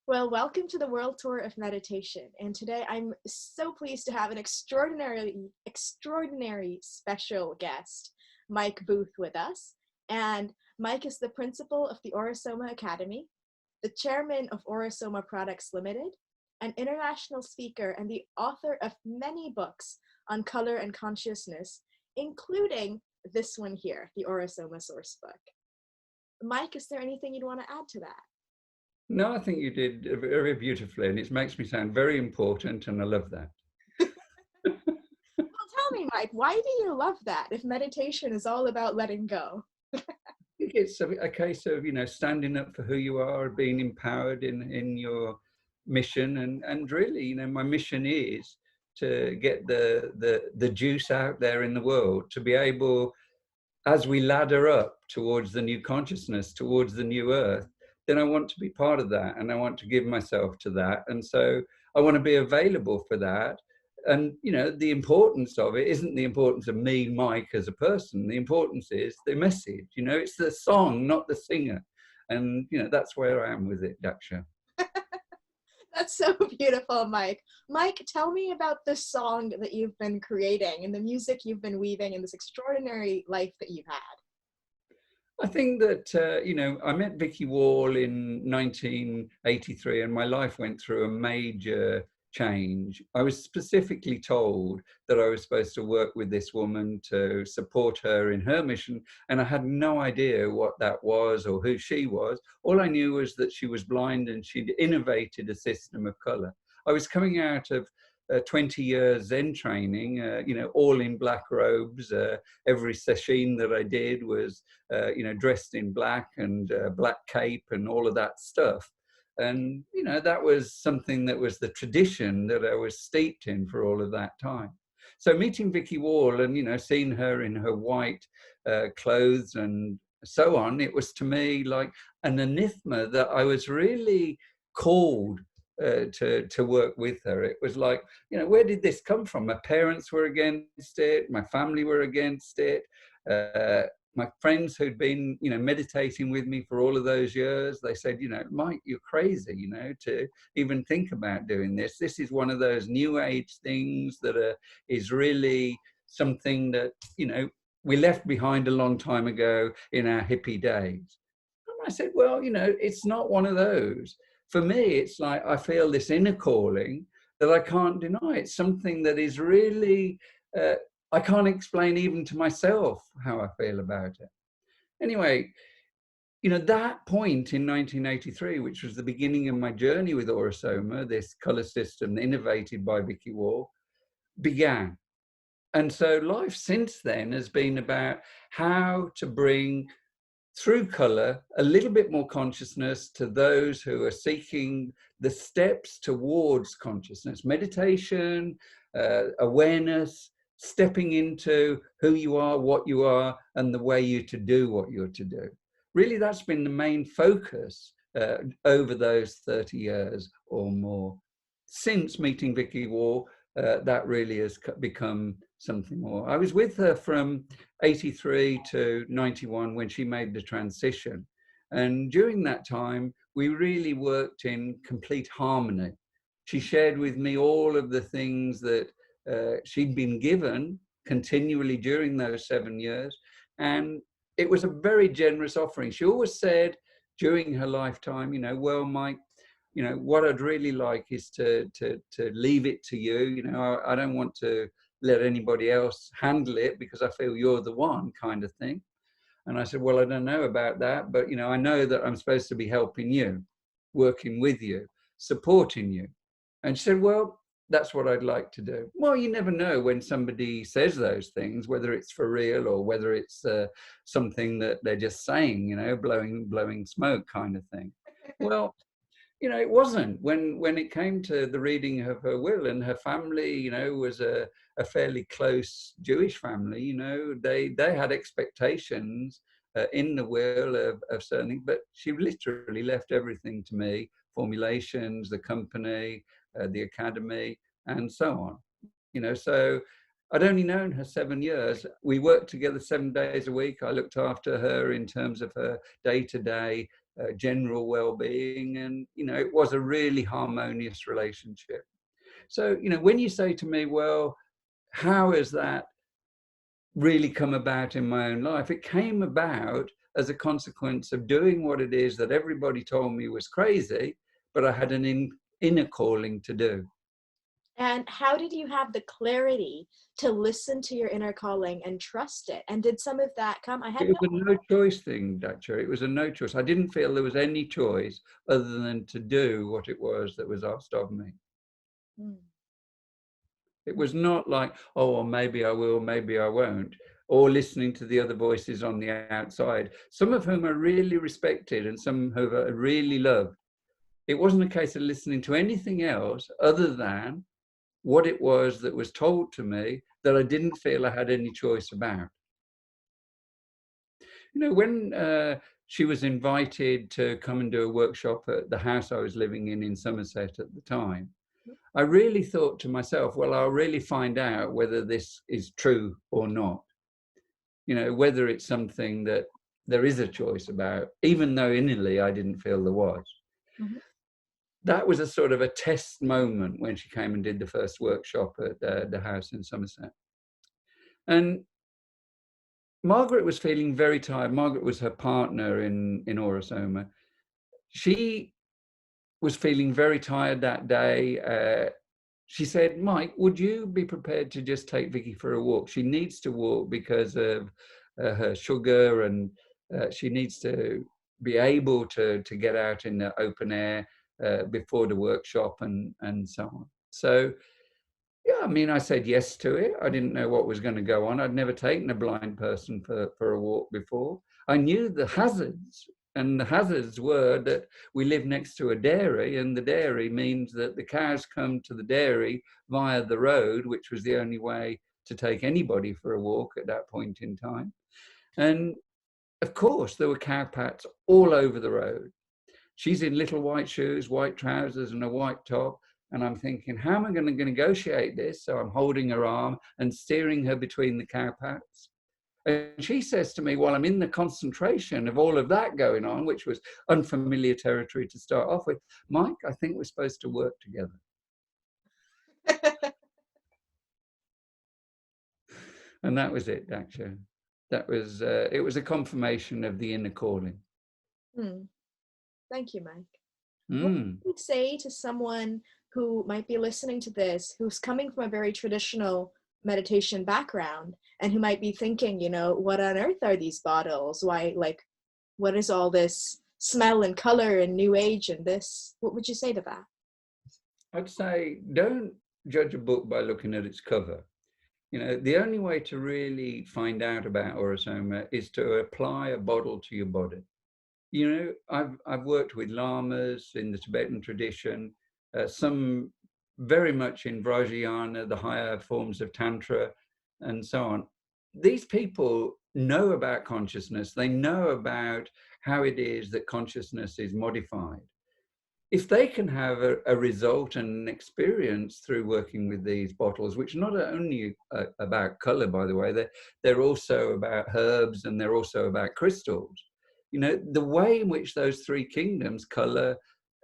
Well, welcome to the World Tour of Meditation. And today I'm so pleased to have an extraordinary special guest, Mike Booth, with us. And Mike is the principal of the Aura-Soma Academy, the chairman of Aura-Soma Products Limited, an international speaker, and the author of many books on color and consciousness, including this one here, the Aura-Soma Source Book. Mike, is there anything you'd want to add to that? No, I think you did very beautifully, and it makes me sound very important, and I love that. Well, tell me, Mike, why do you love that if meditation is all about letting go? I think it's a case of, standing up for who you are, being empowered in your mission, and really, my mission is to get the juice out there in the world, to be able, as we ladder up towards the new consciousness, towards the new earth, then I want to be part of that, and I want to give myself to that. And so I want to be available for that. And, the importance of it isn't the importance of me, Mike, as a person. The importance is the message, it's the song, not the singer. And, that's where I am with it, Daksha. That's so beautiful, Mike. Mike, tell me about the song that you've been creating and the music you've been weaving in this extraordinary life that you've had. I think that, I met Vicky Wall in 1983, and my life went through a major change. I was specifically told that I was supposed to work with this woman to support her in her mission, and I had no idea what that was or who she was. All I knew was that she was blind and she'd innovated a system of color. I was coming out of 20 years Zen training, all in black robes. Every session that I did was, dressed in black and black cape and all of that stuff. And, that was something that was the tradition that I was steeped in for all of that time. So meeting Vicky Wall and, seeing her in her white clothes and so on, it was to me like an anathema that I was really called to work with her. It was like, where did this come from? My parents were against it. My family were against it. My friends who'd been, meditating with me for all of those years, they said, Mike, you're crazy, to even think about doing this. This is one of those new age things that is really something that, we left behind a long time ago in our hippie days. And I said, well, it's not one of those. For me, it's like I feel this inner calling that I can't deny. It's something that is really, I can't explain even to myself how I feel about it. Anyway, that point in 1983, which was the beginning of my journey with Aura-Soma, this color system innovated by Vicky Wall, began. And so life since then has been about how to bring through color a little bit more consciousness to those who are seeking the steps towards consciousness, meditation, awareness, stepping into who you are, what you are, and the way you to do what you're to do. Really, that's been the main focus over those 30 years or more. Since meeting Vicky Wall, that really has become something more. I was with her from 83 to 91 when she made the transition. And during that time, we really worked in complete harmony. She shared with me all of the things that she'd been given continually during those 7 years. And it was a very generous offering. She always said during her lifetime, well, Mike, what I'd really like is to leave it to you. I don't want to let anybody else handle it because I feel you're the one, kind of thing. And I said, well, I don't know about that, but, I know that I'm supposed to be helping you, working with you, supporting you. And she said, well, that's what I'd like to do. Well, you never know when somebody says those things, whether it's for real or whether it's something that they're just saying, blowing smoke kind of thing. Well, it wasn't. When it came to the reading of her will, and her family, was a fairly close Jewish family, they had expectations in the will of certain things, but she literally left everything to me, formulations, the company, the academy, and so on. So I'd only known her 7 years. We worked together 7 days a week. I looked after her in terms of her day-to-day general well-being. And, you know, it was a really harmonious relationship. So, you know, when you say to me, well, how has that really come about in my own life? It came about as a consequence of doing what it is that everybody told me was crazy, but I had an inner calling to do. And how did you have the clarity to listen to your inner calling and trust it? And did some of that come? It was a no choice thing, Daksha. It was a no choice. I didn't feel there was any choice other than to do what it was that was asked of me. Mm. It was not like, oh, well, maybe I will, maybe I won't, or listening to the other voices on the outside, some of whom are really respected and some who are really loved. It wasn't a case of listening to anything else other than what it was that was told to me that I didn't feel I had any choice about. You know, when she was invited to come and do a workshop at the house I was living in Somerset at the time, I really thought to myself, well, I'll really find out whether this is true or not. You know, whether it's something that there is a choice about, even though initially I didn't feel there was. Mm-hmm. That was a sort of a test moment when she came and did the first workshop at the house in Somerset. And Margaret was feeling very tired. Margaret was her partner in Aura-Soma. She was feeling very tired that day. She said, Mike, would you be prepared to just take Vicky for a walk? She needs to walk because of her sugar, and she needs to be able to get out in the open air before the workshop and so on. So, yeah, I mean, I said yes to it. I didn't know what was going to go on. I'd never taken a blind person for a walk before. I knew the hazards, and the hazards were that we live next to a dairy, and the dairy means that the cows come to the dairy via the road, which was the only way to take anybody for a walk at that point in time. And of course, there were cow pats all over the road. She's in little white shoes, white trousers, and a white top. And I'm thinking, how am I going to negotiate this? So I'm holding her arm and steering her between the cow pats. And she says to me, while I'm in the concentration of all of that going on, which was unfamiliar territory to start off with, Mike, I think we're supposed to work together. And that was it, Daksha. That was, it was a confirmation of the inner calling. Thank you, Mike. Mm. What would you say to someone who might be listening to this, who's coming from a very traditional meditation background, and who might be thinking, you know, what on earth are these bottles? Why, like, what is all this smell and color and new age and this? What would you say to that? I'd say don't judge a book by looking at its cover. You know, the only way to really find out about Aura-Soma is to apply a bottle to your body. You know, I've worked with lamas in the Tibetan tradition, some very much in Vajrayana, the higher forms of Tantra, and so on. These people know about consciousness. They know about how it is that consciousness is modified. If they can have a result and an experience through working with these bottles, which not only about color, by the way, they're also about herbs, and they're also about crystals. You know, the way in which those three kingdoms, color,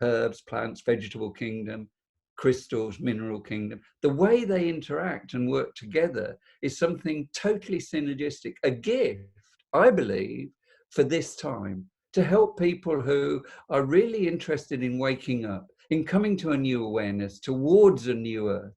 herbs, plants, vegetable kingdom, crystals, mineral kingdom, the way they interact and work together is something totally synergistic, a gift, I believe, for this time, to help people who are really interested in waking up, in coming to a new awareness, towards a new earth.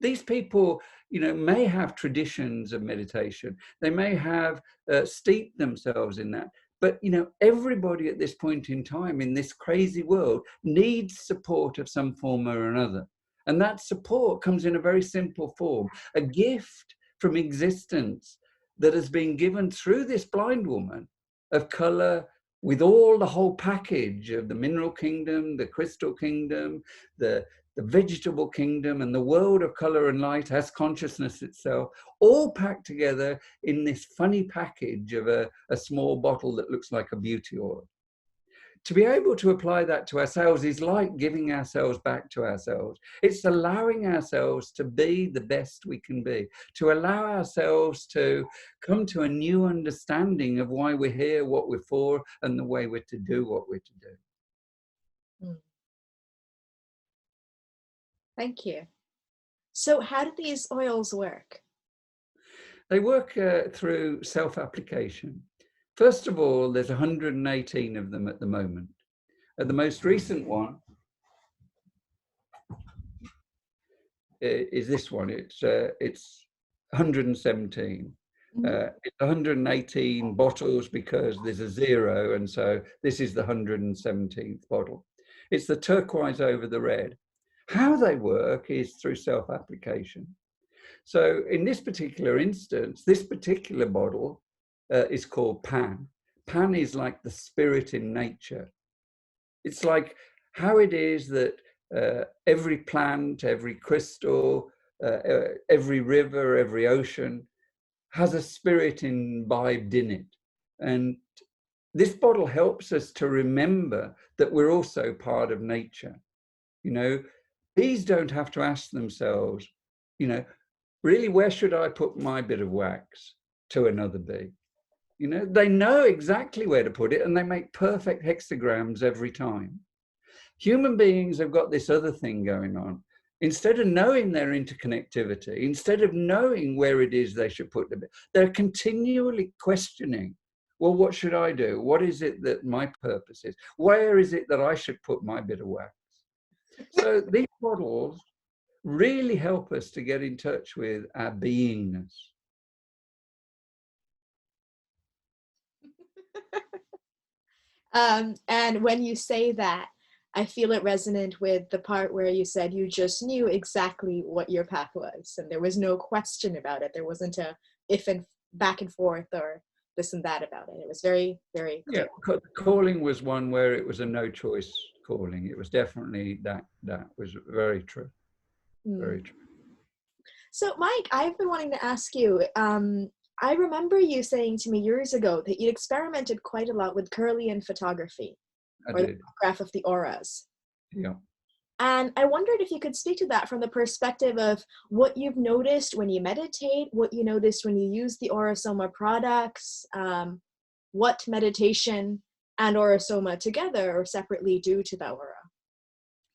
These people, you know, may have traditions of meditation. They may have steeped themselves in that. But, you know, everybody at this point in time in this crazy world needs support of some form or another. And that support comes in a very simple form, a gift from existence that has been given through this blind woman of color, with all the whole package of the mineral kingdom, the crystal kingdom, the vegetable kingdom, and the world of color and light as consciousness itself, all packed together in this funny package of a small bottle that looks like a beauty oil. to be able to apply that to ourselves is like giving ourselves back to ourselves. It's allowing ourselves to be the best we can be, to allow ourselves to come to a new understanding of why we're here, what we're for, and the way we're to do what we're to do. Mm. Thank you. So how do these oils work? They work through self-application. First of all, there's 118 of them at the moment. The most recent one is this one. It's 117. It's 118 bottles because there's a 0, and so this is the 117th bottle. It's the turquoise over the red. How they work is through self-application. So in this particular instance, this particular bottle is called Pan. Pan is like the spirit in nature. It's like how it is that every plant, every crystal, every river, every ocean has a spirit imbibed in it. And this bottle helps us to remember that we're also part of nature. You know, bees don't have to ask themselves, you know, really, where should I put my bit of wax to another bee? You know, they know exactly where to put it, and they make perfect hexagrams every time. Human beings have got this other thing going on. Instead of knowing their interconnectivity, instead of knowing where it is they should put them, they're continually questioning, well, what should I do? What is it that my purpose is? Where is it that I should put my bit of wax? So these bottles really help us to get in touch with our beingness. And when you say that, I feel it resonant with the part where you said you just knew exactly what your path was, and there was no question about it. There wasn't a if and back and forth or this and that about it. It was very, very clear. Yeah, calling was one where it was a no choice calling. It was definitely that was very true. Very true. So Mike, I've been wanting to ask you, I remember you saying to me years ago that you experimented quite a lot with Kirlian photography, or the photograph of the auras. Yeah. And I wondered if you could speak to that from the perspective of what you've noticed when you meditate, what you noticed when you use the Aura-Soma products, what meditation and Aura-Soma together or separately do to the aura.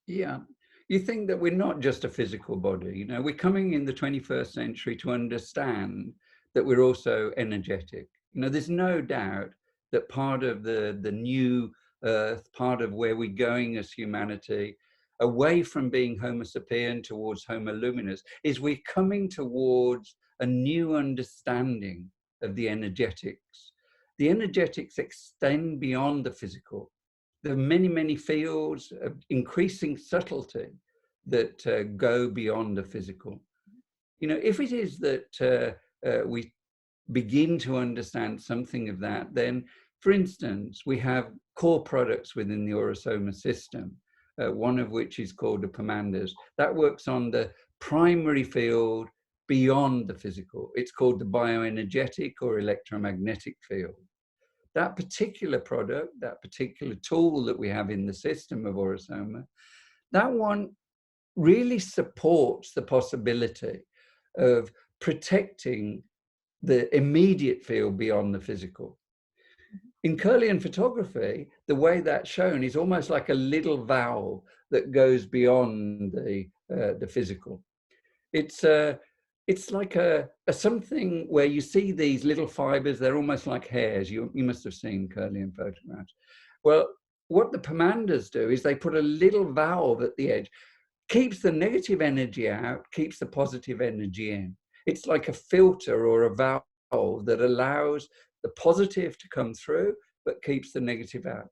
Yeah. You think that we're not just a physical body, you know, we're coming in the 21st century to understand that we're also energetic. You know, there's no doubt that part of the new earth, part of where we're going as humanity, away from being homo sapien towards homo luminous, is we're coming towards a new understanding of the energetics. The energetics extend beyond the physical. There are many, many fields of increasing subtlety that go beyond the physical. You know, if it is that we begin to understand something of that, then, for instance, we have core products within the Aura-Soma system, one of which is called the Pomandas. That works on the primary field beyond the physical. It's called the bioenergetic or electromagnetic field. That particular product, that particular tool that we have in the system of Aura-Soma, that one really supports the possibility of protecting the immediate field beyond the physical. In Kirlian photography, the way that's shown is almost like a little valve that goes beyond the physical. It's like a something where you see these little fibers, they're almost like hairs. You must have seen Kirlian photographs. Well, what the Pomandas do is they put a little valve at the edge, keeps the negative energy out, keeps the positive energy in. It's like a filter or a valve that allows the positive to come through, but keeps the negative out.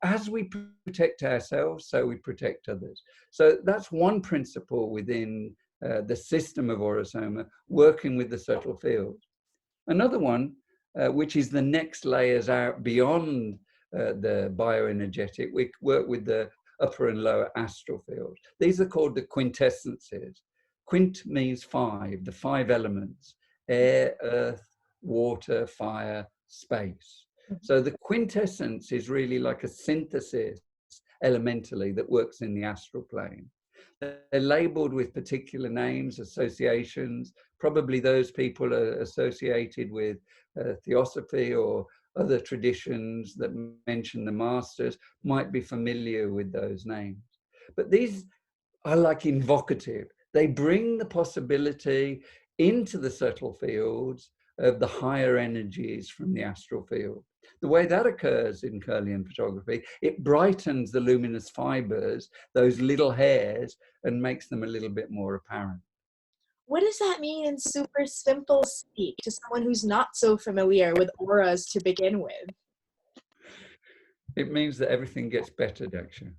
As we protect ourselves, so we protect others. So that's one principle within the system of Aura-Soma, working with the subtle fields. Another one, which is the next layers out beyond the bioenergetic, we work with the upper and lower astral fields. These are called the quintessences. Quint means 5, the 5 elements: air, earth, water, fire, space. Mhm. So the quintessence is really like a synthesis elementally that works in the astral plane. They're labeled with particular names, associations. Probably those people are associated with theosophy or other traditions that mention the masters might be familiar with those names. But these are like invocative. They bring the possibility into the subtle fields of the higher energies from the astral field. The way that occurs in Kirlian photography, it brightens the luminous fibers, those little hairs, and makes them a little bit more apparent. What does that mean in super simple speak to someone who's not so familiar with auras to begin with? It means that everything gets better, Daksha.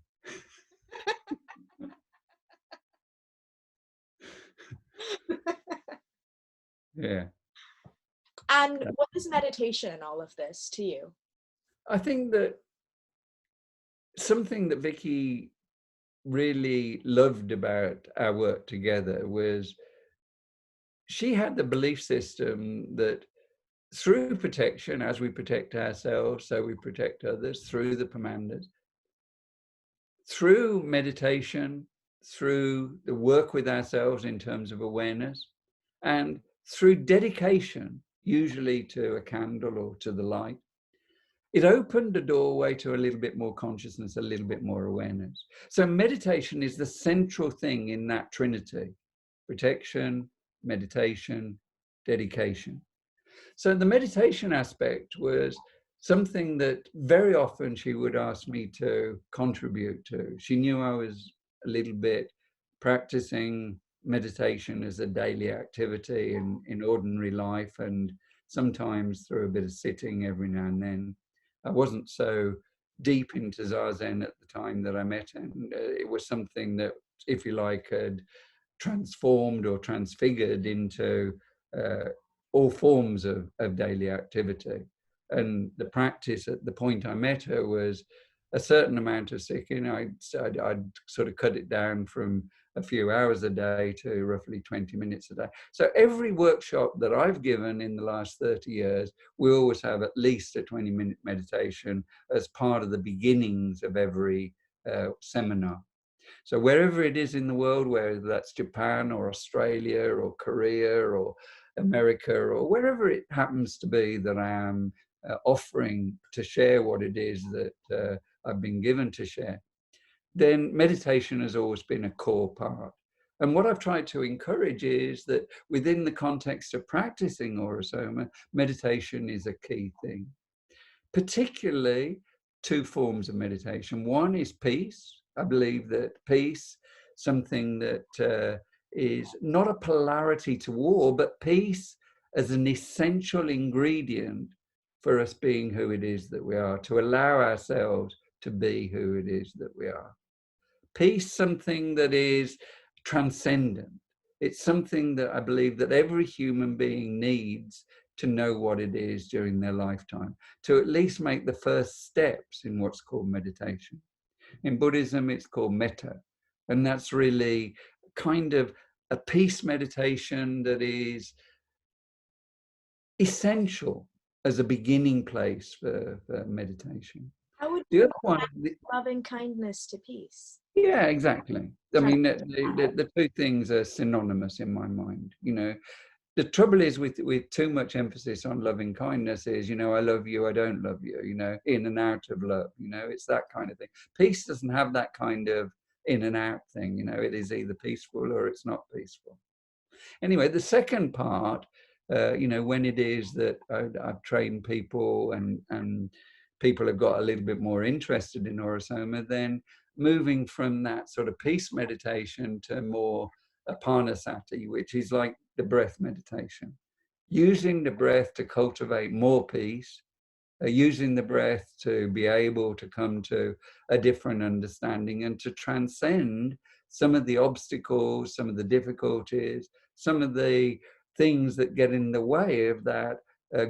Yeah. And what is meditation in all of this to you? I think that something that Vicky really loved about our work together was she had the belief system that through protection, as we protect ourselves, so we protect others through the commanders, through meditation, through the work with ourselves in terms of awareness, and through dedication, usually to a candle or to the light, it opened a doorway to a little bit more consciousness, a little bit more awareness. So meditation is the central thing in that trinity: protection, meditation, dedication. So the meditation aspect was something that very often she would ask me to contribute to. She knew I was a little bit practicing meditation as a daily activity in ordinary life, and sometimes through a bit of sitting every now and then. I wasn't so deep into Zazen at the time that I met her. And it was something that, if you like, had transformed or transfigured into uh, all forms of daily activity. And the practice at the point I met her was a certain amount of sitting. I'd sort of cut it down from a few hours a day to roughly 20 minutes a day. So every workshop that I've given in the last 30 years, we always have at least a 20-minute meditation as part of the beginnings of every seminar. So wherever it is in the world, whether that's Japan or Australia or Korea or America or wherever it happens to be that I am offering to share what it is that I've been given to share, then meditation has always been a core part. And what I've tried to encourage is that within the context of practicing Aura-Soma, meditation is a key thing. Particularly two forms of meditation. One is peace. I believe that peace, something that is not a polarity to war, but peace as an essential ingredient for us being who it is that we are, to allow ourselves to be who it is that we are. Peace, something that is transcendent. It's something that I believe that every human being needs to know what it is during their lifetime, to at least make the first steps in what's called meditation. In Buddhism, it's called metta. And that's really kind of a peace meditation that is essential as a beginning place for meditation. How would The you other one, apply loving kindness to peace? yeah, exactly. I Trans- mean, the two things are synonymous in my mind. You know, the trouble is with too much emphasis on loving kindness is, you know, I love you, I don't love you, you know, in and out of love, you know, it's that kind of thing. Peace doesn't have that kind of in and out thing, you know, it is either peaceful or it's not peaceful. Anyway, the second part, you know, when it is that I've trained people and people have got a little bit more interested in Aura-Soma, then moving from that sort of peace meditation to more apanasati, which is like the breath meditation, using the breath to cultivate more peace, using the breath to be able to come to a different understanding and to transcend some of the obstacles, some of the difficulties, some of the things that get in the way of that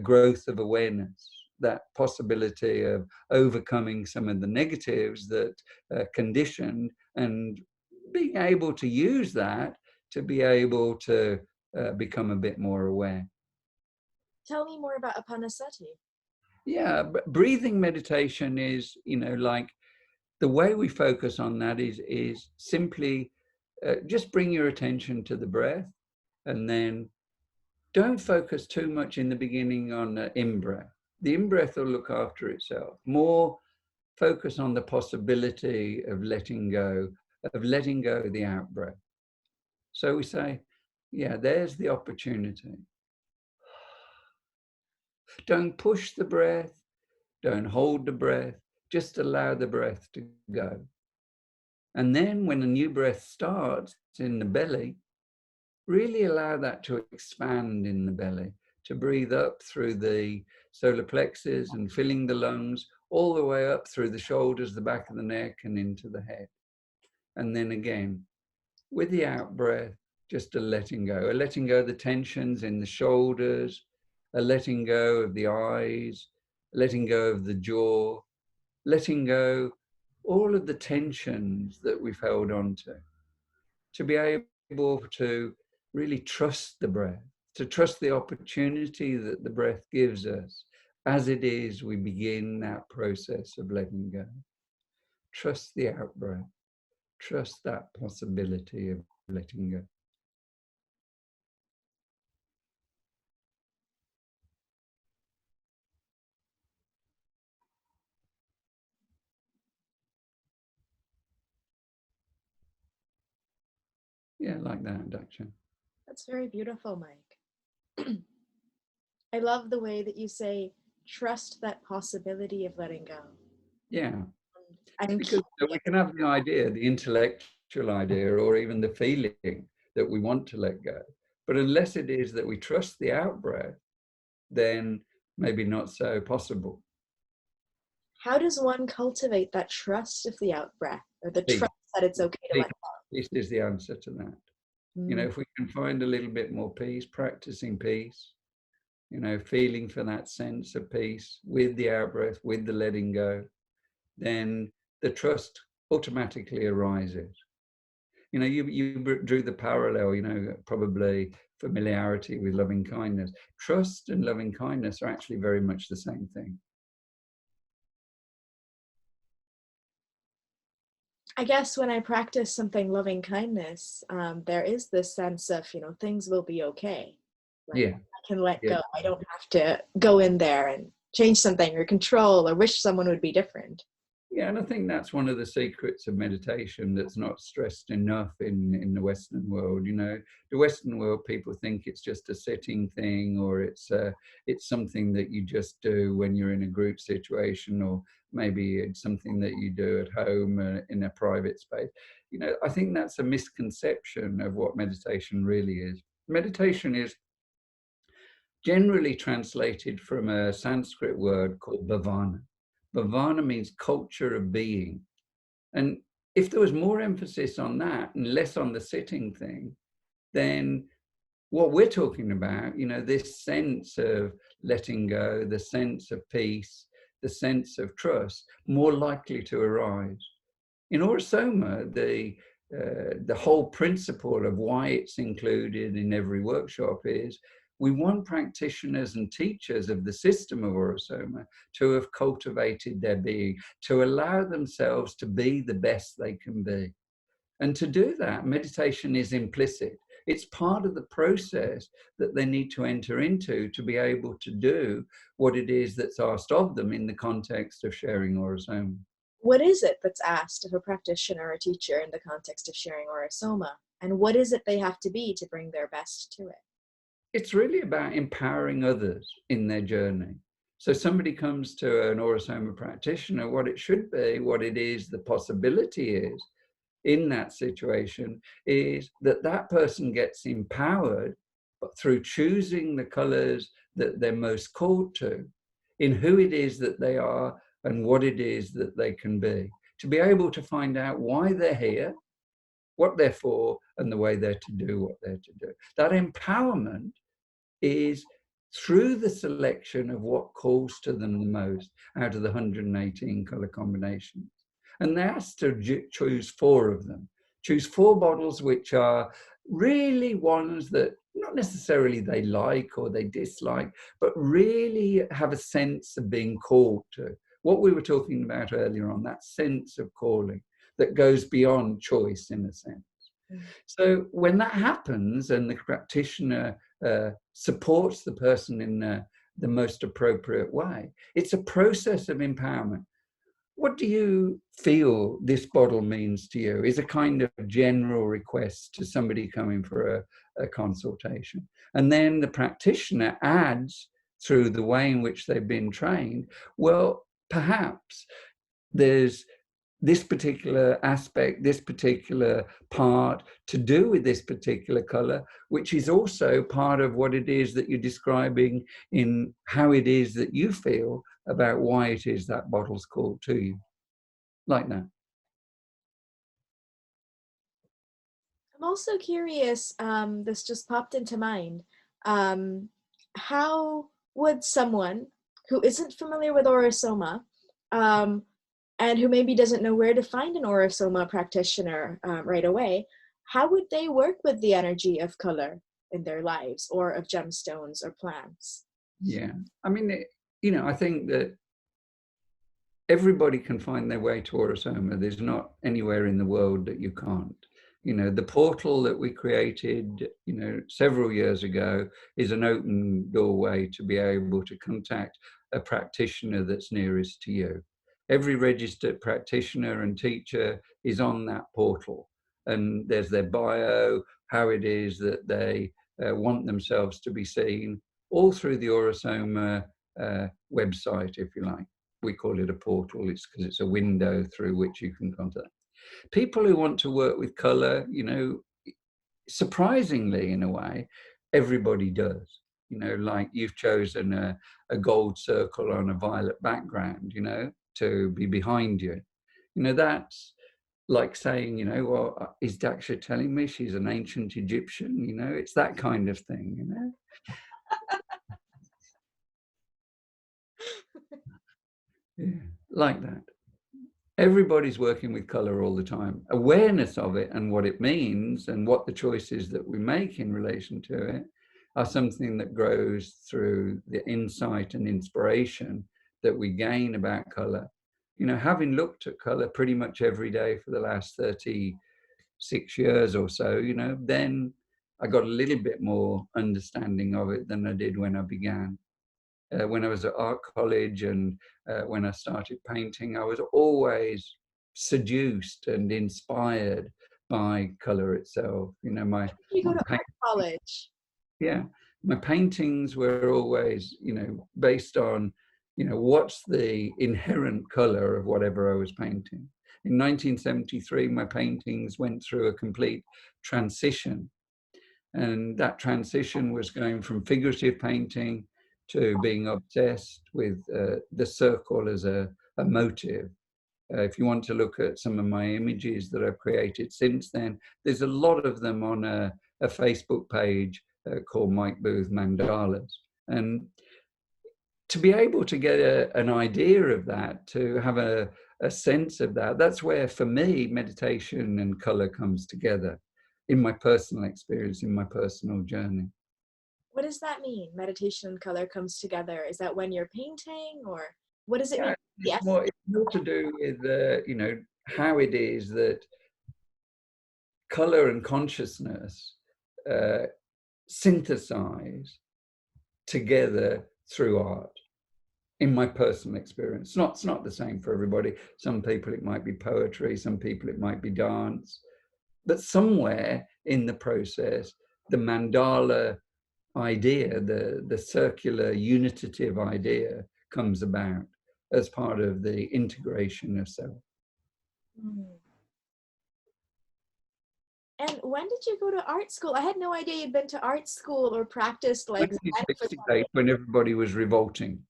growth of awareness, that possibility of overcoming some of the negatives that conditioned, and being able to use that to be able to become a bit more aware. Tell me more about Apanasati. Yeah, but breathing meditation is, like the way we focus on that is simply just bring your attention to the breath, and then don't focus too much in the beginning on the in-breath. The in-breath will look after itself. More focus on the possibility of letting go the out-breath. So we say, yeah, there's the opportunity. Don't push the breath, don't hold the breath, just allow the breath to go. And then when a new breath starts in the belly, really allow that to expand in the belly, to breathe up through the solar plexus and filling the lungs, all the way up through the shoulders, the back of the neck, and into the head. And then again, with the out breath, just a letting go of the tensions in the shoulders, a letting go of the eyes, letting go of the jaw, letting go all of the tensions that we've held on to be able to really trust the breath, to trust the opportunity that the breath gives us as it is we begin that process of letting go. Trust the out breath, trust that possibility of letting go. Yeah, like that, Daksha. That's very beautiful, Mike. I love the way that you say, trust that possibility of letting go. Yeah, I'm because we can have the idea, the intellectual idea, or even the feeling that we want to let go. But unless it is that we trust the out breath, then maybe not so possible. How does one cultivate that trust of the out breath, or the Peace. trust that it's okay to let go? Peace is the answer to that. If we can find a little bit more peace, practicing peace, feeling for that sense of peace with the out breath, with the letting go, then the trust automatically arises. You drew the parallel, probably familiarity with loving kindness. Trust and loving kindness are actually very much the same thing. I guess when I practice something loving kindness, there is this sense of, things will be okay. Like, Yeah. I can let Yeah. go. I don't have to go in there and change something or control or wish someone would be different. Yeah, and I think that's one of the secrets of meditation that's not stressed enough in the Western world. The Western world, people think it's just a sitting thing, or it's something that you just do when you're in a group situation, or maybe it's something that you do at home in a private space. I think that's a misconception of what meditation really is. Meditation is generally translated from a Sanskrit word called bhavana. Bhavana means culture of being. And if there was more emphasis on that and less on the sitting thing, then what we're talking about, this sense of letting go, the sense of peace, the sense of trust, more likely to arise. In Aura-Soma, the whole principle of why it's included in every workshop is we want practitioners and teachers of the system of Aura-Soma to have cultivated their being, to allow themselves to be the best they can be. And to do that, meditation is implicit. It's part of the process that they need to enter into to be able to do what it is that's asked of them in the context of sharing Aura-Soma. What is it that's asked of a practitioner or a teacher in the context of sharing Aura-Soma? And what is it they have to be to bring their best to it? It's really about empowering others in their journey. So somebody comes to an Aura-Soma practitioner, what it should be, what it is, the possibility is in that situation is that that person gets empowered but through choosing the colors that they're most called to, in who it is that they are and what it is that they can be able to find out why they're here, what they're for, and the way they're to do what they're to do. That empowerment is through the selection of what calls to them the most out of the 118 color combinations. And they asked to choose 4 of them. Choose 4 bottles which are really ones that, not necessarily they like or they dislike, but really have a sense of being called to. What we were talking about earlier on, that sense of calling that goes beyond choice in a sense. So when that happens and the practitioner supports the person in the most appropriate way, it's a process of empowerment. What do you feel this bottle means to you is a kind of general request to somebody coming for a consultation. And then the practitioner adds, through the way in which they've been trained, well, perhaps there's this particular aspect, this particular part to do with this particular color, which is also part of what it is that you're describing in how it is that you feel about why it is that bottle's called to you. Like that. I'm also curious, this just popped into mind. How would someone who isn't familiar with Aura-Soma, and who maybe doesn't know where to find an Aura-Soma practitioner right away, how would they work with the energy of color in their lives, or of gemstones or plants? Yeah. I mean, I think that everybody can find their way to Aura-Soma. There's not anywhere in the world that you can't. The portal that we created, several years ago is an open doorway to be able to contact a practitioner that's nearest to you. Every registered practitioner and teacher is on that portal, and there's their bio, how it is that they want themselves to be seen, all through the Aura-Soma website, if you like. We call it a portal. It's because it's a window through which you can contact. People who want to work with color, surprisingly, in a way, everybody does. Like you've chosen a gold circle on a violet background, to be behind you. That's like saying, well, is Daksha telling me she's an ancient Egyptian? It's that kind of thing, Yeah, like that. Everybody's working with color all the time. Awareness of it and what it means and what the choices that we make in relation to it are something that grows through the insight and inspiration that we gain about color. Having looked at color pretty much every day for the last 36 years or so, then I got a little bit more understanding of it than I did when I began. When I was at art college and when I started painting, I was always seduced and inspired by color itself. You go to art college. Yeah, my paintings were always, based on, what's the inherent color of whatever I was painting. In 1973, my paintings went through a complete transition. And that transition was going from figurative painting to being obsessed with the circle as a motive. If you want to look at some of my images that I've created since then, there's a lot of them on a Facebook page called Mike Booth Mandalas. And to be able to get an idea of that, to have a sense of that, that's where, for me, meditation and color comes together in my personal experience, in my personal journey. What does that mean? Meditation and color comes together. Is that when you're painting, or what does it mean? It's more to do with, how it is that color and consciousness synthesize together through art. In my personal experience, it's not the same for everybody. Some people it might be poetry, some people it might be dance, but somewhere in the process, the mandala idea, the circular unitative idea comes about as part of the integration of self. And when did you go to art school? I had no idea you'd been to art school or practiced like 1968, when everybody was revolting.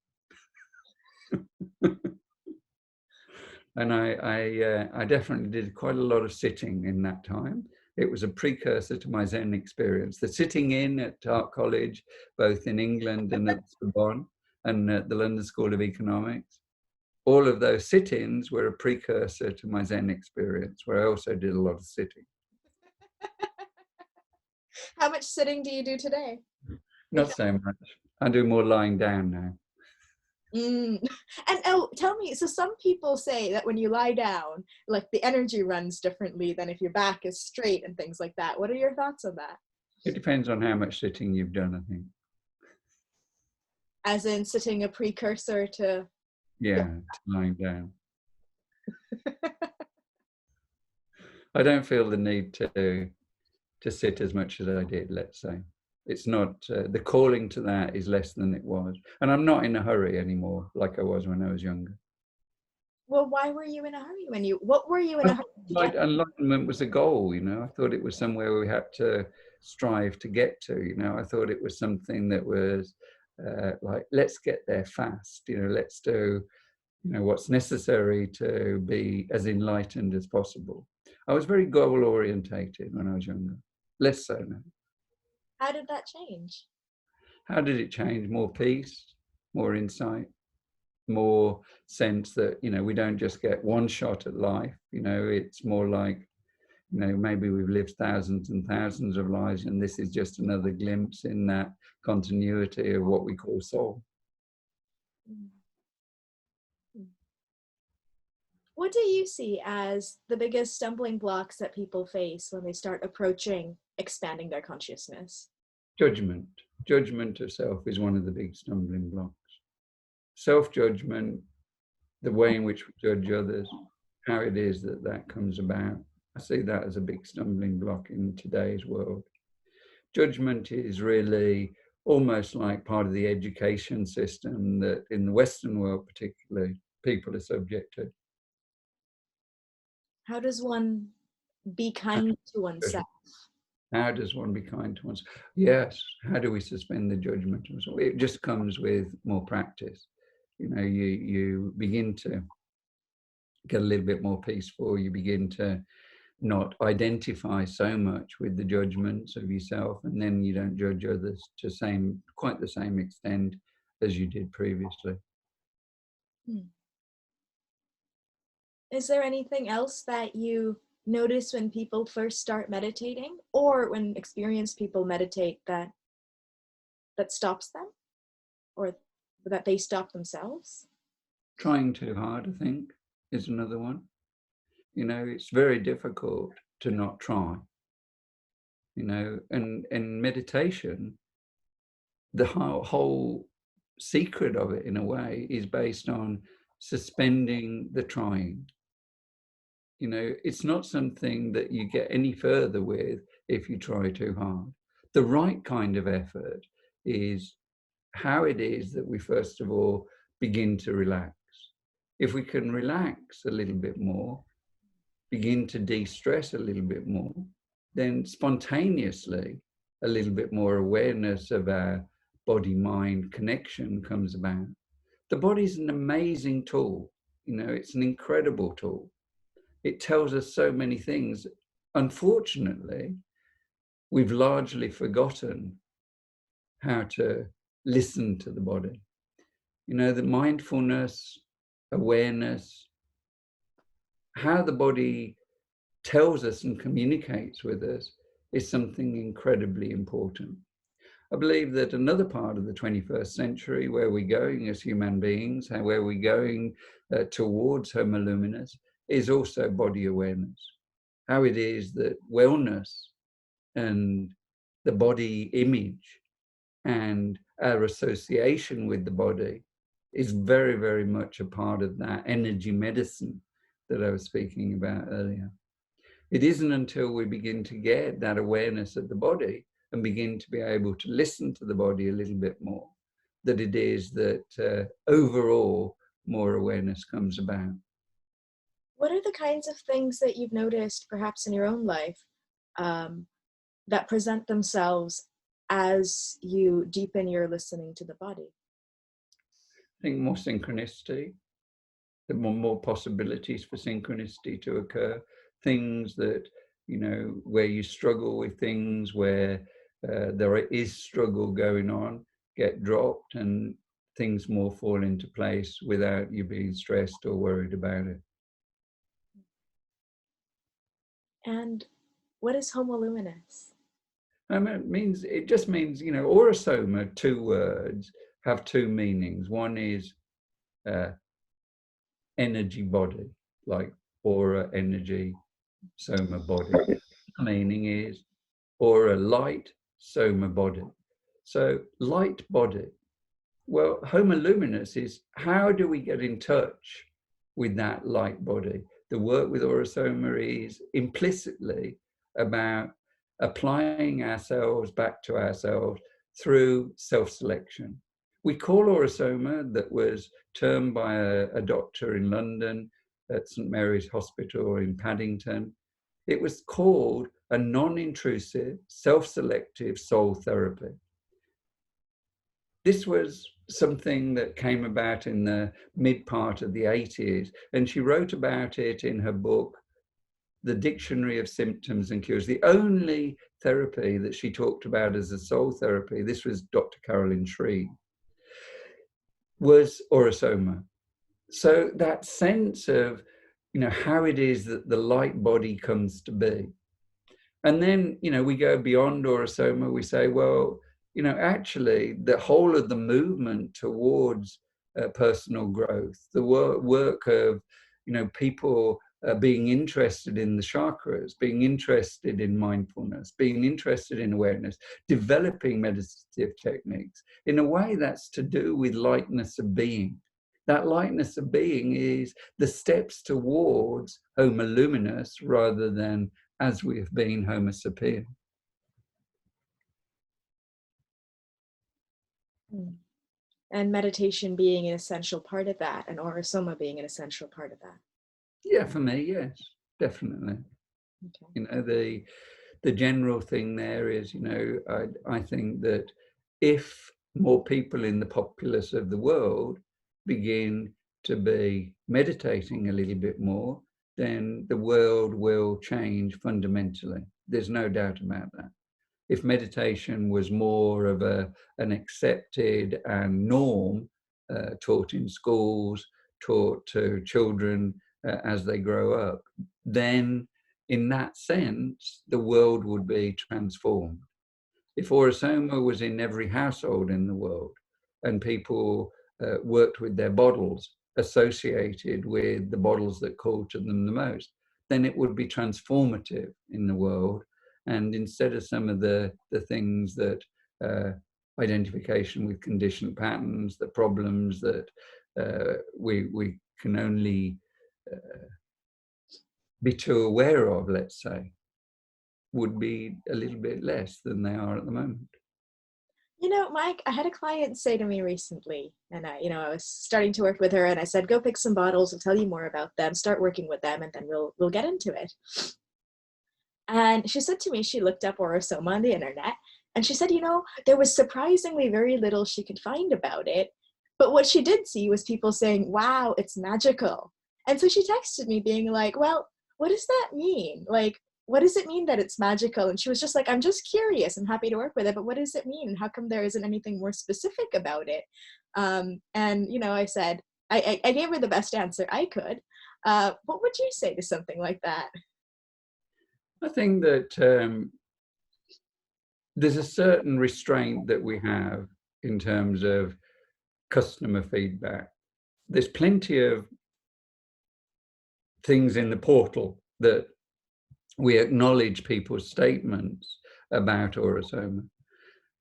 And I definitely did quite a lot of sitting in that time. It was a precursor to my Zen experience. The sitting in at art college, both in England and at Sorbonne and at the London School of Economics, all of those sit-ins were a precursor to my Zen experience, where I also did a lot of sitting. How much sitting do you do today? Not so much. I do more lying down now. Mm. And oh, tell me, so some people say that when you lie down, like the energy runs differently than if your back is straight and things like that. What are your thoughts on that? It depends on how much sitting you've done, I think. As in sitting a precursor to. Yeah, to lying down. I don't feel the need to sit as much as I did, let's say. It's not, the calling to that is less than it was. And I'm not in a hurry anymore like I was when I was younger. Well, why were you in a hurry what were you in I a hurry to thought get? enlightenment was a goal, you know. I thought it was somewhere we had to strive to get to, you know. I thought it was something that was like, let's get there fast, you know, let's do, you know, what's necessary to be as enlightened as possible. I was very goal orientated when I was younger, less so now. How did that change? How did it change? More peace, more insight, more sense that, you know, we don't just get one shot at life, you know, it's more like, you know, maybe we've lived thousands and thousands of lives and this is just another glimpse in that continuity of what we call soul. Mm. What do you see as the biggest stumbling blocks that people face when they start approaching expanding their consciousness? Judgment. Judgment of self is one of the big stumbling blocks. Self-judgment, the way in which we judge others, how it is that that comes about. I see that as a big stumbling block in today's world. Judgment is really almost like part of the education system that in the Western world particularly, people are subject to. How does one be kind to oneself? How does one be kind to oneself? Yes, how do we suspend the judgment? It just comes with more practice. You know, you begin to get a little bit more peaceful, you begin to not identify so much with the judgments of yourself, and then you don't judge others to quite the same extent as you did previously. Hmm. Is there anything else that you notice when people first start meditating or when experienced people meditate that stops them or that they stop themselves? Trying too hard, I think, is another one. You know, it's very difficult to not try, you know, and meditation, the whole secret of it in a way is based on suspending the trying. You know, it's not something that you get any further with if you try too hard. The right kind of effort is how it is that we first of all begin to relax. If we can relax a little bit more, begin to de-stress a little bit more, then spontaneously a little bit more awareness of our body-mind connection comes about. The body's an amazing tool. You know, it's an incredible tool. It tells us so many things. Unfortunately, we've largely forgotten how to listen to the body. You know, the mindfulness, awareness, how the body tells us and communicates with us is something incredibly important. I believe that another part of the 21st century, where we're going as human beings, and where we're going towards homo luminous, is also body awareness. How it is that wellness and the body image and our association with the body is very, very much a part of that energy medicine that I was speaking about earlier. It isn't until we begin to get that awareness of the body and begin to be able to listen to the body a little bit more that it is that overall more awareness comes about. What are the kinds of things that you've noticed, perhaps in your own life, um, that present themselves as you deepen your listening to the body? I think more synchronicity, there are more possibilities for synchronicity to occur. Things that, you know, where you struggle with things, where there is struggle going on, get dropped and things more fall into place without you being stressed or worried about it. And what is homo luminous? I mean, it just means, you know, Aura-Soma, 2 words, have 2 meanings. One is energy body, like aura, energy, soma, body. The meaning is aura, light, soma, body. So light body. Well, homo luminous is how do we get in touch with that light body? The work with Aura-Soma is implicitly about applying ourselves back to ourselves through self-selection. We call Aura-Soma, that was termed by a doctor in London at St. Mary's Hospital in Paddington. It was called a non-intrusive, self-selective soul therapy. This was something that came about in the mid part of the 80s, and she wrote about it in her book, The Dictionary of Symptoms and Cures. The only therapy that she talked about as a soul therapy, this was Dr. Carolyn Shree, was Aura-Soma. So that sense of, you know, how it is that the light body comes to be. And then, you know, we go beyond Aura-Soma, we say, well, you know, actually the whole of the movement towards personal growth, the work of, you know, people being interested in the chakras, being interested in mindfulness, being interested in awareness, developing meditative techniques, in a way that's to do with lightness of being. That lightness of being is the steps towards homo luminous rather than as we have been homo sapien. And meditation being an essential part of that, and Aura-Soma being an essential part of that. Yeah, for me, yes, definitely. Okay. You know, the general thing there is, you know, I think that if more people in the populace of the world begin to be meditating a little bit more, then the world will change fundamentally. There's no doubt about that. If meditation was more of an accepted and norm taught in schools, taught to children as they grow up, then in that sense, the world would be transformed. If Aura-Soma was in every household in the world and people worked with their bottles associated with the bottles that call to them the most, then it would be transformative in the world. And instead of some of the things that identification with conditioned patterns, the problems that we can only be too aware of, let's say, would be a little bit less than they are at the moment. You know, Mike, I had a client say to me recently, and I was starting to work with her, and I said, go pick some bottles, I'll tell you more about them, start working with them, and then we'll get into it. And she said to me, she looked up Aura-Soma on the internet, and she said, you know, there was surprisingly very little she could find about it, but what she did see was people saying, wow, it's magical. And so she texted me being like, well, what does that mean? Like, what does it mean that it's magical? And she was just like, I'm just curious. I'm happy to work with it, but what does it mean? And how come there isn't anything more specific about it? And, you know, I said, I gave her the best answer I could. What would you say to something like that? I think that there's a certain restraint that we have in terms of customer feedback. There's plenty of things in the portal that we acknowledge people's statements about Aura-Soma.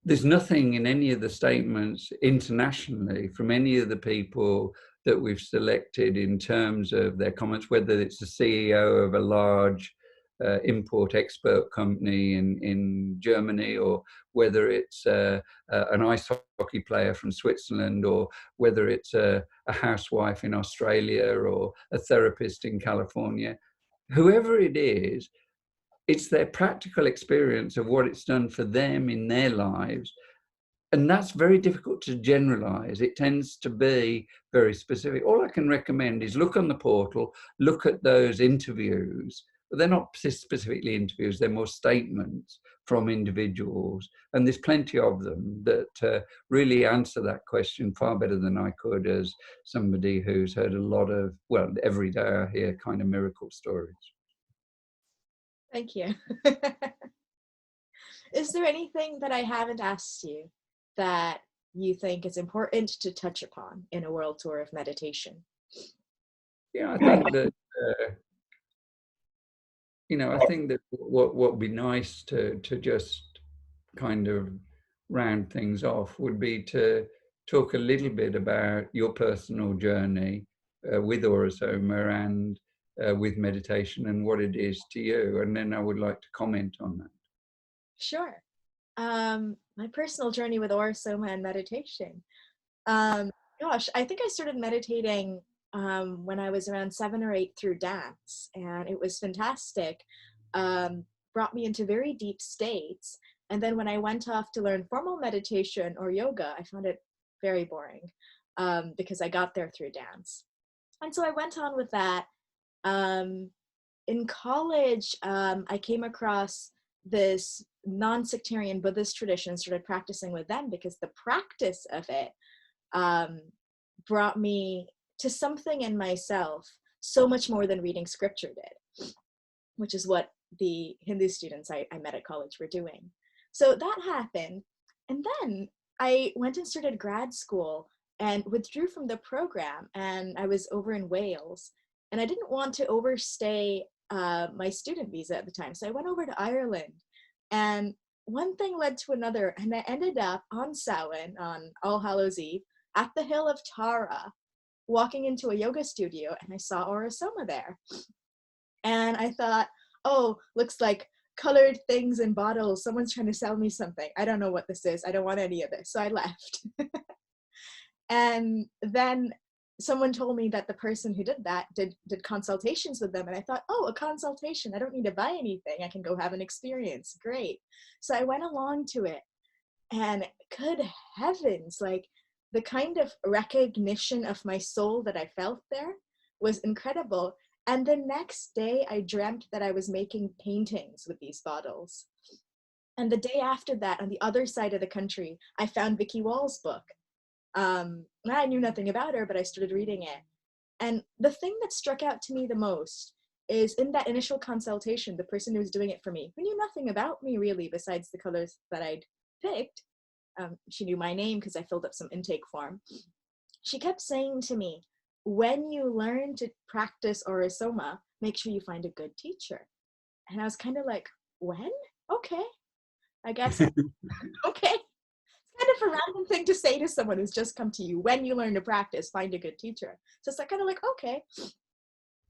There's nothing in any of the statements internationally from any of the people that we've selected in terms of their comments, whether it's the CEO of a large import-export company in Germany, or whether it's an ice hockey player from Switzerland, or whether it's a housewife in Australia, or a therapist in California. Whoever it is, it's their practical experience of what it's done for them in their lives. And that's very difficult to generalize. It tends to be very specific. All I can recommend is look on the portal, look at those interviews. But they're not specifically interviews, they're more statements from individuals. And there's plenty of them that really answer that question far better than I could, as somebody who's heard a lot of, well, every day I hear kind of miracle stories. Thank you. Is there anything that I haven't asked you that you think is important to touch upon in a world tour of meditation? Yeah, I think that I think that what would be nice to just kind of round things off would be to talk a little bit about your personal journey with Aura-Soma and with meditation and what it is to you, and then I would like to comment on that. Sure. My personal journey with Aura-Soma and meditation. Gosh, I think I started meditating when I was around 7 or 8 through dance, and it was fantastic. Brought me into very deep states. And then when I went off to learn formal meditation or yoga, I found it very boring because I got there through dance. And so I went on with that. Um, in college, I came across this non-sectarian Buddhist tradition and started practicing with them because the practice of it um, brought me to something in myself so much more than reading scripture did, which is what the Hindu students I met at college were doing. So that happened. And then I went and started grad school and withdrew from the program. And I was over in Wales. And I didn't want to overstay my student visa at the time. So I went over to Ireland. And one thing led to another. And I ended up on Samhain, on All Hallows Eve, at the hill of Tara, walking into a yoga studio, and I saw Aura-Soma there. And I thought, oh, looks like colored things in bottles. Someone's trying to sell me something. I don't know what this is. I don't want any of this. So I left. And then someone told me that the person who did that did consultations with them. And I thought, oh, a consultation. I don't need to buy anything. I can go have an experience. Great. So I went along to it. And good heavens, like the kind of recognition of my soul that I felt there was incredible. And the next day, I dreamt that I was making paintings with these bottles. And the day after that, on the other side of the country, I found Vicky Wall's book. I knew nothing about her, but I started reading it. And the thing that struck out to me the most is in that initial consultation, the person who was doing it for me, who knew nothing about me really besides the colors that I'd picked, she knew my name because I filled up some intake form. She kept saying to me, when you learn to practice Aura-Soma, make sure you find a good teacher. And I was kind of like, when? Okay, I guess, okay. It's kind of a random thing to say to someone who's just come to you. When you learn to practice, find a good teacher. So it's like, kind of like, okay.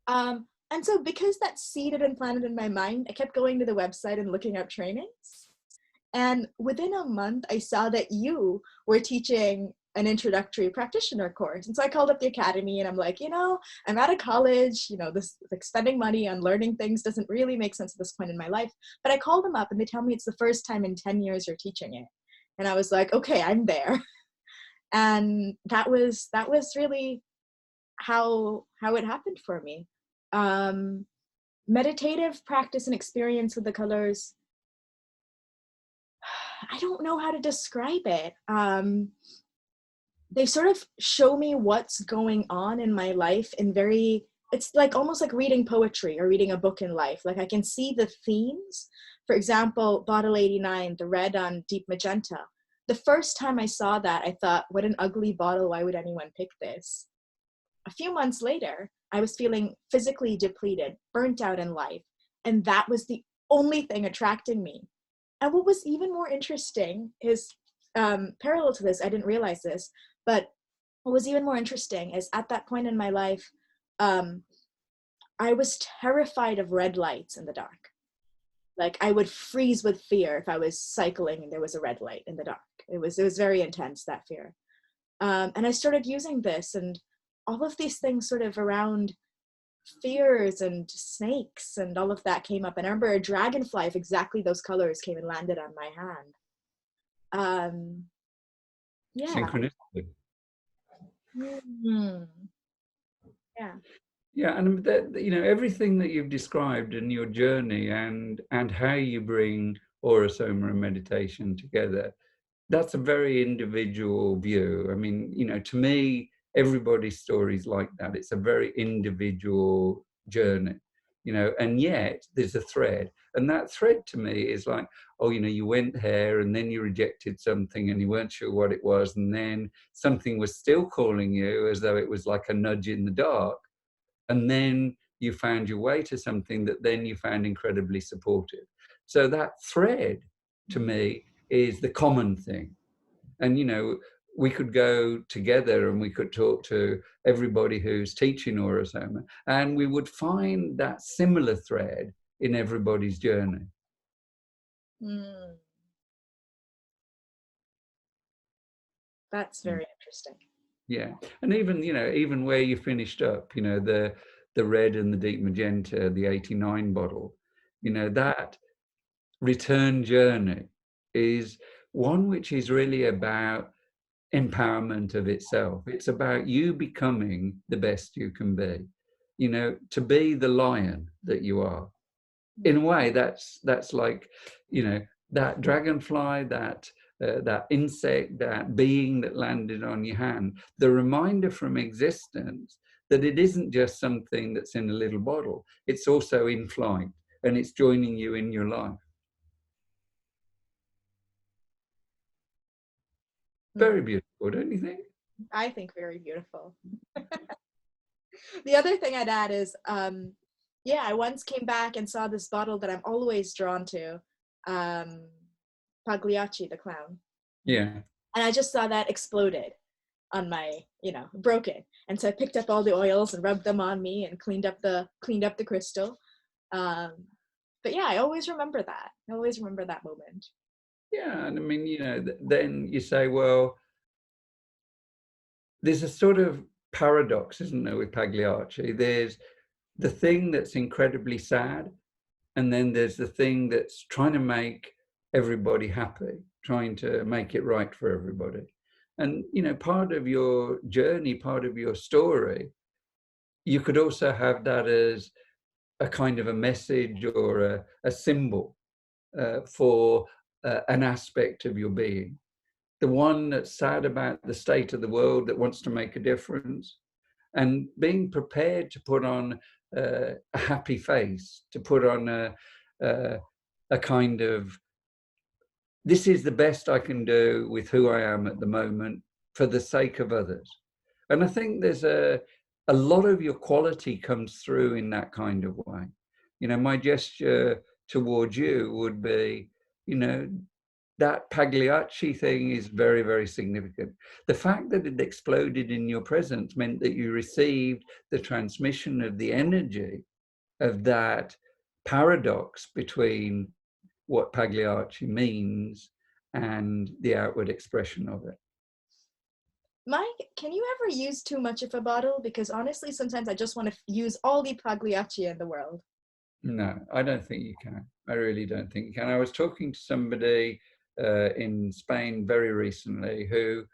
And so because that seed had been planted in my mind, I kept going to the website and looking up trainings. And within a month, I saw that you were teaching an introductory practitioner course. And so I called up the academy and I'm like, I'm out of college, this like spending money on learning things doesn't really make sense at this point in my life. But I called them up and they tell me it's the first time in 10 years you're teaching it. And I was like, okay, I'm there. And that was really how it happened for me. Meditative practice and experience with the colors, I don't know how to describe it. They sort of show me what's going on in my life in it's like almost like reading poetry or reading a book in life. Like I can see the themes. For example, bottle 89, the red on deep magenta. The first time I saw that, I thought, what an ugly bottle. Why would anyone pick this? A few months later, I was feeling physically depleted, burnt out in life. And that was the only thing attracting me. And what was even more interesting is, parallel to this, I didn't realize this, but what was even more interesting is at that point in my life, I was terrified of red lights in the dark. Like I would freeze with fear if I was cycling and there was a red light in the dark. It was very intense, that fear. And I started using this, and all of these things sort of around fears and snakes and all of that came up. And I remember a dragonfly of exactly those colors came and landed on my hand. Yeah. Synchronicity. Mm-hmm. Yeah. Yeah, and everything that you've described in your journey and how you bring Aura-Soma and meditation together, that's a very individual view. I mean, to me, everybody's story is like that. It's a very individual journey. you know, and yet there's a thread. And that thread to me is like, oh, you know, you went there and then you rejected something and you weren't sure what it was. And then something was still calling you as though it was like a nudge in the dark. And then you found your way to something that then you found incredibly supportive. So that thread to me is the common thing. And, you know, we could go together and we could talk to everybody who's teaching Aura-Soma, and we would find that similar thread in everybody's journey. Mm. That's very interesting. Yeah. And even, you know, even where you finished up, you know, the red and the deep magenta, the 89 bottle, you know, that return journey is one which is really about empowerment of itself. It's about you becoming the best you can be, you know, to be the lion that you are. In a way, that's like, you know, that dragonfly, that insect, that being that landed on your hand, the reminder from existence that it isn't just something that's in a little bottle, it's also in flight and it's joining you in your life. Very beautiful, don't you think? I think very beautiful. The other thing I'd add is, yeah, I once came back and saw this bottle that I'm always drawn to, Pagliacci the clown. Yeah. And I just saw that exploded on my, you know, broken. And so I picked up all the oils and rubbed them on me and cleaned up the crystal. But yeah, I always remember that. I always remember that moment. Yeah, and I mean, you know, then you say, well, there's a sort of paradox, isn't there, with Pagliacci? There's the thing that's incredibly sad, and then there's the thing that's trying to make everybody happy, trying to make it right for everybody. And, you know, part of your journey, part of your story, you could also have that as a kind of a message or a symbol for an aspect of your being. The one that's sad about the state of the world, that wants to make a difference, and being prepared to put on a happy face, to put on a kind of, this is the best I can do with who I am at the moment for the sake of others. And I think there's a lot of your quality comes through in that kind of way. You know, my gesture towards you would be, you know, that Pagliacci thing is very, very significant. The fact that it exploded in your presence meant that you received the transmission of the energy of that paradox between what Pagliacci means and the outward expression of it. Mike, can you ever use too much of a bottle? Because honestly, sometimes I just want to use all the Pagliacci in the world. No, I don't think you can. I really don't think you can. I was talking to somebody in Spain very recently who,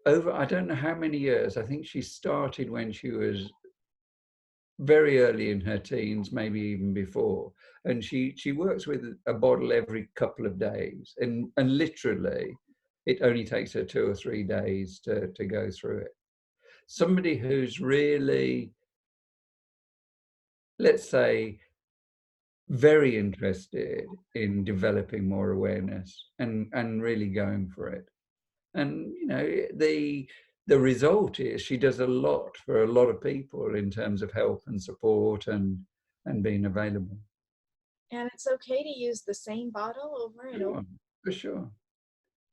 over, I don't know how many years, I think she started when she was very early in her teens, maybe even before. And she works with a bottle every couple of days. And literally, it only takes her 2 or 3 days to go through it. Somebody who's really, let's say, very interested in developing more awareness and really going for it. And, you know, the result is she does a lot for a lot of people in terms of help and support and being available. And it's okay to use the same bottle over and over. Sure, for sure.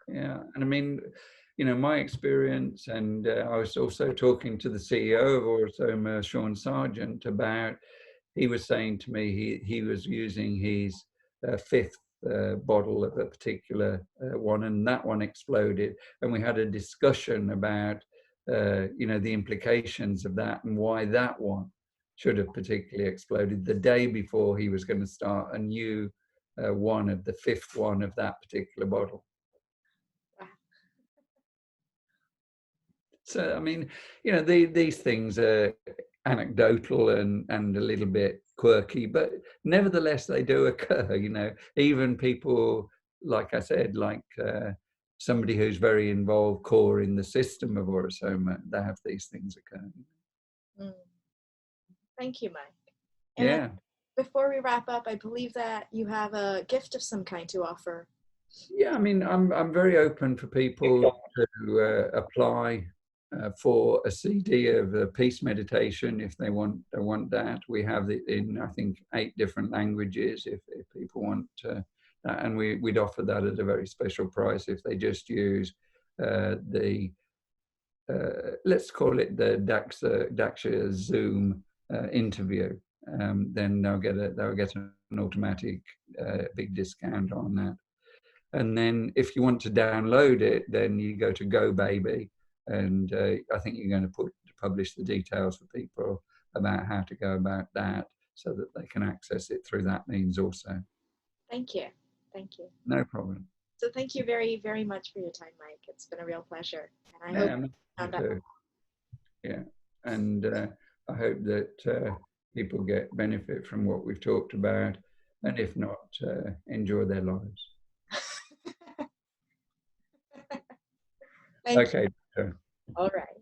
Yeah. And I mean, you know, my experience, and I was also talking to the CEO of Aura-Soma, Sean Sargent, about, he was saying to me he was using his fifth bottle of a particular one, and that one exploded. And we had a discussion about, you know, the implications of that and why that one should have particularly exploded the day before he was going to start a new one of the fifth one of that particular bottle. So, I mean, you know, these things are anecdotal and a little bit quirky, but nevertheless, they do occur, you know. Even people, like I said, like somebody who's very involved core in the system of Aura-Soma, they have these things occurring. Mm. Thank you, Mike. And Yeah. before we wrap up, I believe that you have a gift of some kind to offer. Yeah, I mean, I'm very open for people to apply for a CD of a peace meditation if they want that. We have it in, I think, 8 different languages if people want that, and we'd offer that at a very special price if they just use the let's call it the Daksha Zoom interview. Then they'll get an automatic big discount on that. And then if you want to download it, then you go to Go Baby, and I think you're going to publish the details for people about how to go about that so that they can access it through that means also. Thank you. Thank you. No problem. So thank you very, very much for your time, Mike. It's been a real pleasure. And I Yeah, hope you found out. too. Yeah, and I hope that people get benefit from what we've talked about, and if not, enjoy their lives. Thank Okay. you. All right.